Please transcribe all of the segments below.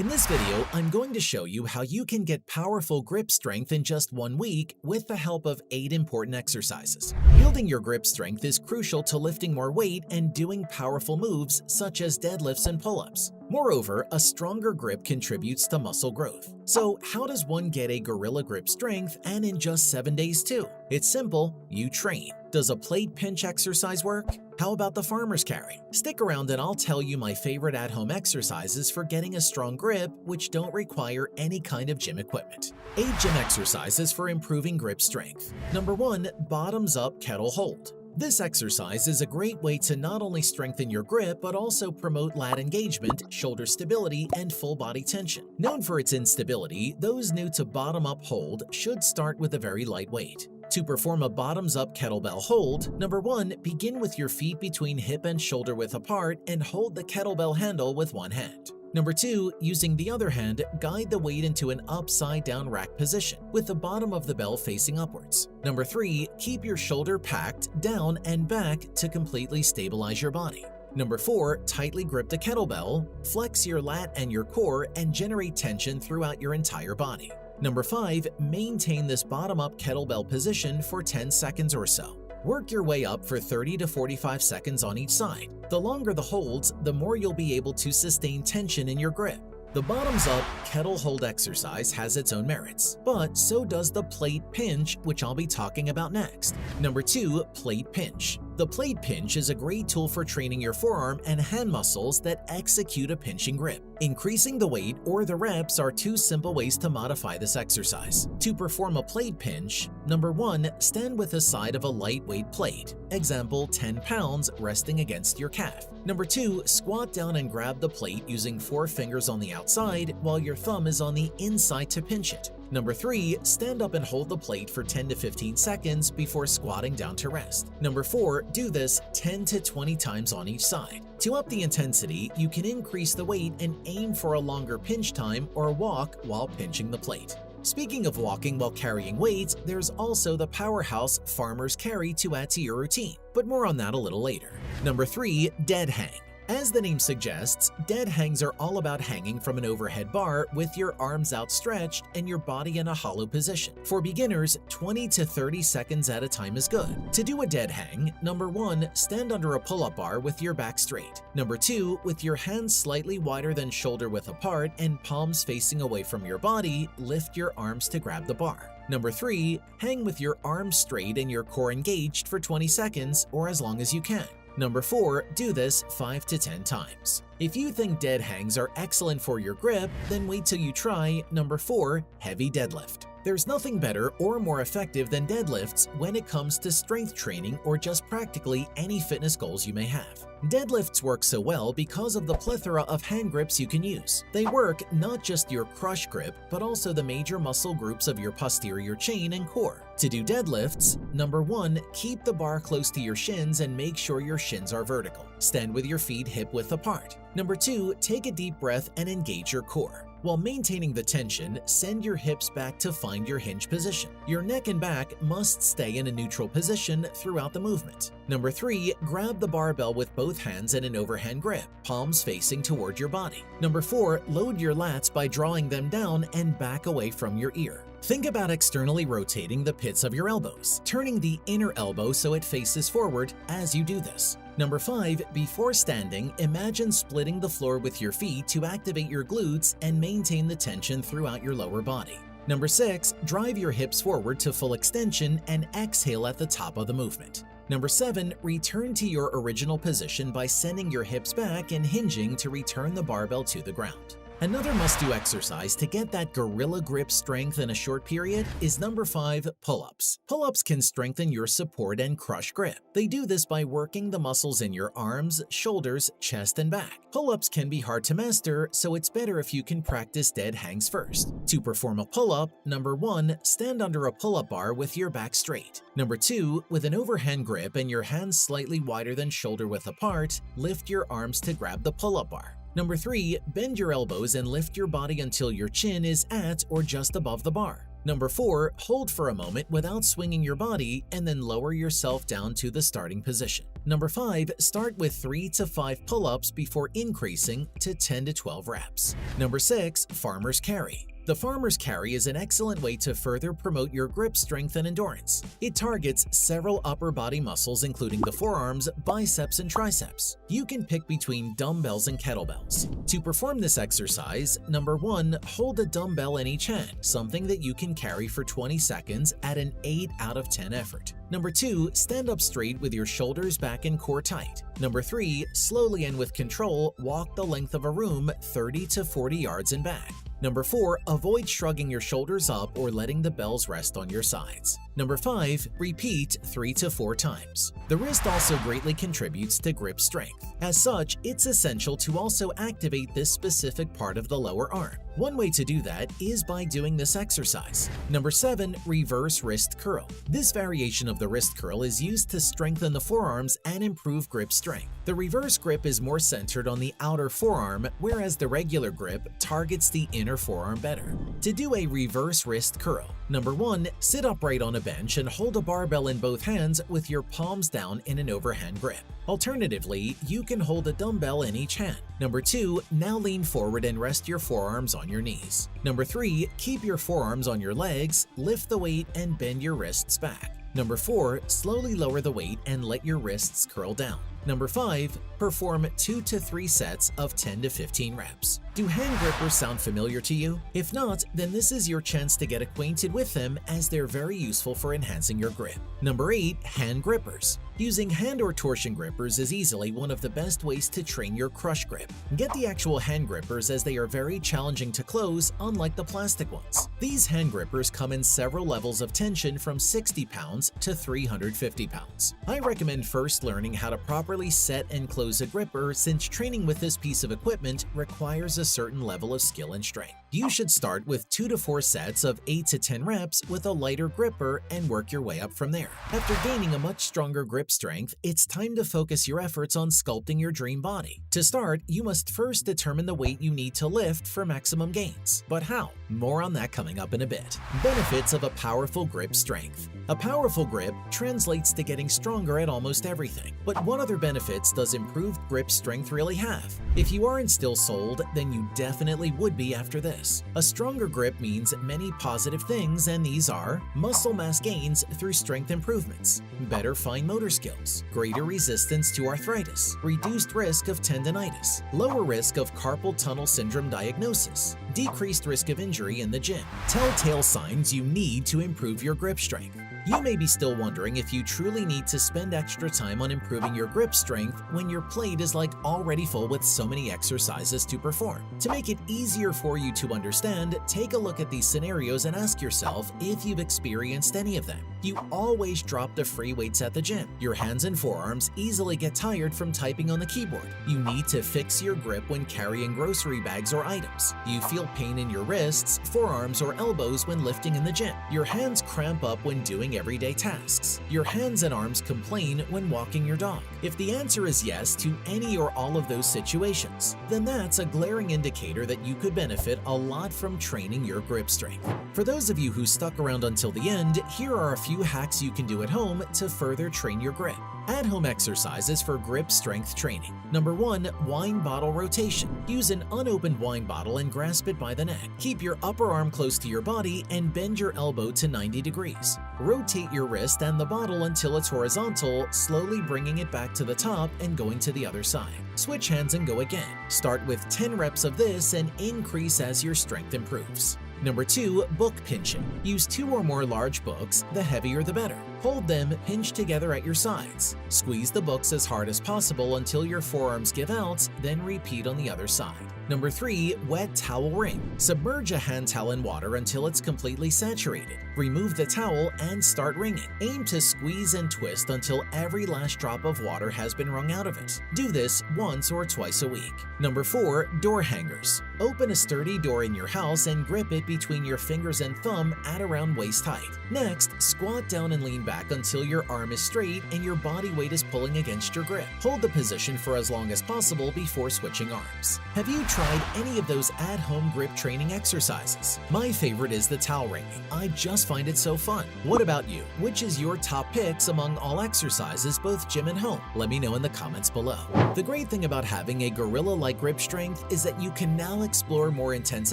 In this video, I'm going to show you how you can get powerful grip strength in just 1 week with the help of 8 important exercises. Building your grip strength is crucial to lifting more weight and doing powerful moves such as deadlifts and pull-ups. Moreover, a stronger grip contributes to muscle growth. So how does one get a gorilla grip strength and in just 7 days too? It's simple, you train. Does a plate pinch exercise work? How about the farmer's carry? Stick around and I'll tell you my favorite at-home exercises for getting a strong grip which don't require any kind of gym equipment. 8 gym exercises for improving grip strength. Number 1. Bottoms up kettle hold. This exercise is a great way to not only strengthen your grip but also promote lat engagement, shoulder stability, and full body tension. Known for its instability, those new to bottom-up hold should start with a very light weight. To perform a bottoms-up kettlebell hold, number 1, begin with your feet between hip and shoulder width apart and hold the kettlebell handle with one hand. Number 2, using the other hand, guide the weight into an upside-down rack position, with the bottom of the bell facing upwards. Number 3, keep your shoulder packed down and back to completely stabilize your body. Number 4, tightly grip the kettlebell, flex your lat and your core, and generate tension throughout your entire body. Number 5, maintain this bottom-up kettlebell position for 10 seconds or so. Work your way up for 30 to 45 seconds on each side. The longer the holds, the more you'll be able to sustain tension in your grip. The bottoms-up kettle hold exercise has its own merits, but so does the plate pinch, which I'll be talking about next. Number 2, plate pinch. The plate pinch is a great tool for training your forearm and hand muscles that execute a pinching grip. Increasing the weight or the reps are 2 simple ways to modify this exercise. To perform a plate pinch, number 1, stand with the side of a lightweight plate, example 10 pounds resting against your calf. Number 2, squat down and grab the plate using 4 fingers on the outside while your thumb is on the inside to pinch it. Number 3, stand up and hold the plate for 10 to 15 seconds before squatting down to rest. Number 4, do this 10 to 20 times on each side. To up the intensity, you can increase the weight and aim for a longer pinch time or walk while pinching the plate. Speaking of walking while carrying weights, there's also the powerhouse farmer's carry to add to your routine, but more on that a little later. Number 3, dead hang. As the name suggests, dead hangs are all about hanging from an overhead bar with your arms outstretched and your body in a hollow position. For beginners, 20 to 30 seconds at a time is good. To do a dead hang, number 1, stand under a pull-up bar with your back straight. Number 2, with your hands slightly wider than shoulder width apart and palms facing away from your body, lift your arms to grab the bar. Number 3, hang with your arms straight and your core engaged for 20 seconds or as long as you can. Number 4, do this 5 to 10 times. If you think dead hangs are excellent for your grip, then wait till you try number 4, heavy deadlift. There's nothing better or more effective than deadlifts when it comes to strength training or just practically any fitness goals you may have. Deadlifts work so well because of the plethora of hand grips you can use. They work not just your crush grip, but also the major muscle groups of your posterior chain and core. To do deadlifts, number 1, keep the bar close to your shins and make sure your shins are vertical. Stand with your feet hip width apart. Number 2, take a deep breath and engage your core. While maintaining the tension, send your hips back to find your hinge position. Your neck and back must stay in a neutral position throughout the movement. Number 3, grab the barbell with both hands in an overhand grip, palms facing toward your body. Number 4, load your lats by drawing them down and back away from your ear. Think about externally rotating the pits of your elbows, turning the inner elbow so it faces forward as you do this. Number 5, before standing, imagine splitting the floor with your feet to activate your glutes and maintain the tension throughout your lower body. Number 6, drive your hips forward to full extension and exhale at the top of the movement. Number 7, return to your original position by sending your hips back and hinging to return the barbell to the ground. Another must-do exercise to get that gorilla grip strength in a short period is number 5, pull-ups. Pull-ups can strengthen your support and crush grip. They do this by working the muscles in your arms, shoulders, chest, and back. Pull-ups can be hard to master, so it's better if you can practice dead hangs first. To perform a pull-up, number 1, stand under a pull-up bar with your back straight. Number 2, with an overhand grip and your hands slightly wider than shoulder width apart, lift your arms to grab the pull-up bar. Number 3, bend your elbows and lift your body until your chin is at or just above the bar. Number 4, hold for a moment without swinging your body and then lower yourself down to the starting position. Number 5. Start with 3 to 5 pull-ups before increasing to 10 to 12 reps. Number 6. Farmer's Carry. The farmer's carry is an excellent way to further promote your grip strength and endurance. It targets several upper body muscles including the forearms, biceps, and triceps. You can pick between dumbbells and kettlebells. To perform this exercise, number 1, hold a dumbbell in each hand, something that you can carry for 20 seconds at an 8 out of 10 effort. Number 2, stand up straight with your shoulders back and core tight. Number 3, slowly and with control, walk the length of a room 30 to 40 yards and back. Number 4, avoid shrugging your shoulders up or letting the bells rest on your sides. Number 5, repeat 3 to 4 times. The wrist also greatly contributes to grip strength. As such, it's essential to also activate this specific part of the lower arm. One way to do that is by doing this exercise. Number 7, reverse wrist curl. This variation of the wrist curl is used to strengthen the forearms and improve grip strength. The reverse grip is more centered on the outer forearm, whereas the regular grip targets the inner forearm better. To do a reverse wrist curl, number 1, sit upright on a bench and hold a barbell in both hands with your palms down in an overhand grip. Alternatively, you can hold a dumbbell in each hand. Number 2, now lean forward and rest your forearms on your knees. Number 3, keep your forearms on your legs, lift the weight, and bend your wrists back. Number 4, slowly lower the weight and let your wrists curl down. Number 5, perform 2 to 3 sets of 10 to 15 reps. Do hand grippers sound familiar to you? If not, then this is your chance to get acquainted with them as they're very useful for enhancing your grip. Number 8, hand grippers. Using hand or torsion grippers is easily one of the best ways to train your crush grip. Get the actual hand grippers as they are very challenging to close, unlike the plastic ones. These hand grippers come in several levels of tension from 60 pounds to 350 pounds. I recommend first learning how to properly set and close a gripper since training with this piece of equipment requires a certain level of skill and strength. You should start with 2 to 4 sets of 8 to 10 reps with a lighter gripper and work your way up from there. After gaining a much stronger grip strength, it's time to focus your efforts on sculpting your dream body. To start, you must first determine the weight you need to lift for maximum gains. But how? More on that coming up in a bit. Benefits of a powerful grip strength. A powerful grip translates to getting stronger at almost everything. But what other benefits does improved grip strength really have? If you aren't still sold, then you definitely would be after this. A stronger grip means many positive things, and these are muscle mass gains through strength improvements, better fine motor skills, greater resistance to arthritis, reduced risk of tendinitis, lower risk of carpal tunnel syndrome diagnosis, decreased risk of injury in the gym. Telltale signs you need to improve your grip strength. You may be still wondering if you truly need to spend extra time on improving your grip strength when your plate is already full with so many exercises to perform. To make it easier for you to understand, take a look at these scenarios and ask yourself if you've experienced any of them. You always drop the free weights at the gym. Your hands and forearms easily get tired from typing on the keyboard. You need to fix your grip when carrying grocery bags or items. You feel pain in your wrists, forearms, or elbows when lifting in the gym. Your hands cramp up when doing everyday tasks. Your hands and arms complain when walking your dog. If the answer is yes to any or all of those situations, then that's a glaring indicator that you could benefit a lot from training your grip strength. For those of you who stuck around until the end, here are a few hacks you can do at home to further train your grip. At-home exercises for grip strength training. Number 1, wine bottle rotation. Use an unopened wine bottle and grasp it by the neck. Keep your upper arm close to your body and bend your elbow to 90 degrees. Rotate your wrist and the bottle until it's horizontal, slowly bringing it back to the top and going to the other side. Switch hands and go again. Start with 10 reps of this and increase as your strength improves. Number 2, book pinching. Use 2 or more large books, the heavier the better. Hold them pinched together at your sides. Squeeze the books as hard as possible until your forearms give out, then repeat on the other side. Number 3, wet towel ring. Submerge a hand towel in water until it's completely saturated. Remove the towel and start wringing. Aim to squeeze and twist until every last drop of water has been wrung out of it. Do this once or twice a week. Number 4, door hangers. Open a sturdy door in your house and grip it between your fingers and thumb at around waist height. Next, squat down and lean back until your arm is straight and your body weight is pulling against your grip. Hold the position for as long as possible before switching arms. Have you tried any of those at-home grip training exercises? My favorite is the towel wringing. I just find it so fun? What about you? Which is your top picks among all exercises, both gym and home? Let me know in the comments below. The great thing about having a gorilla-like grip strength is that you can now explore more intense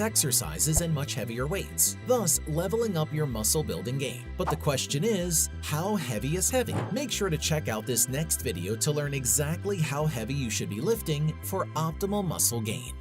exercises and much heavier weights, thus leveling up your muscle building game. But the question is, how heavy is heavy? Make sure to check out this next video to learn exactly how heavy you should be lifting for optimal muscle gain.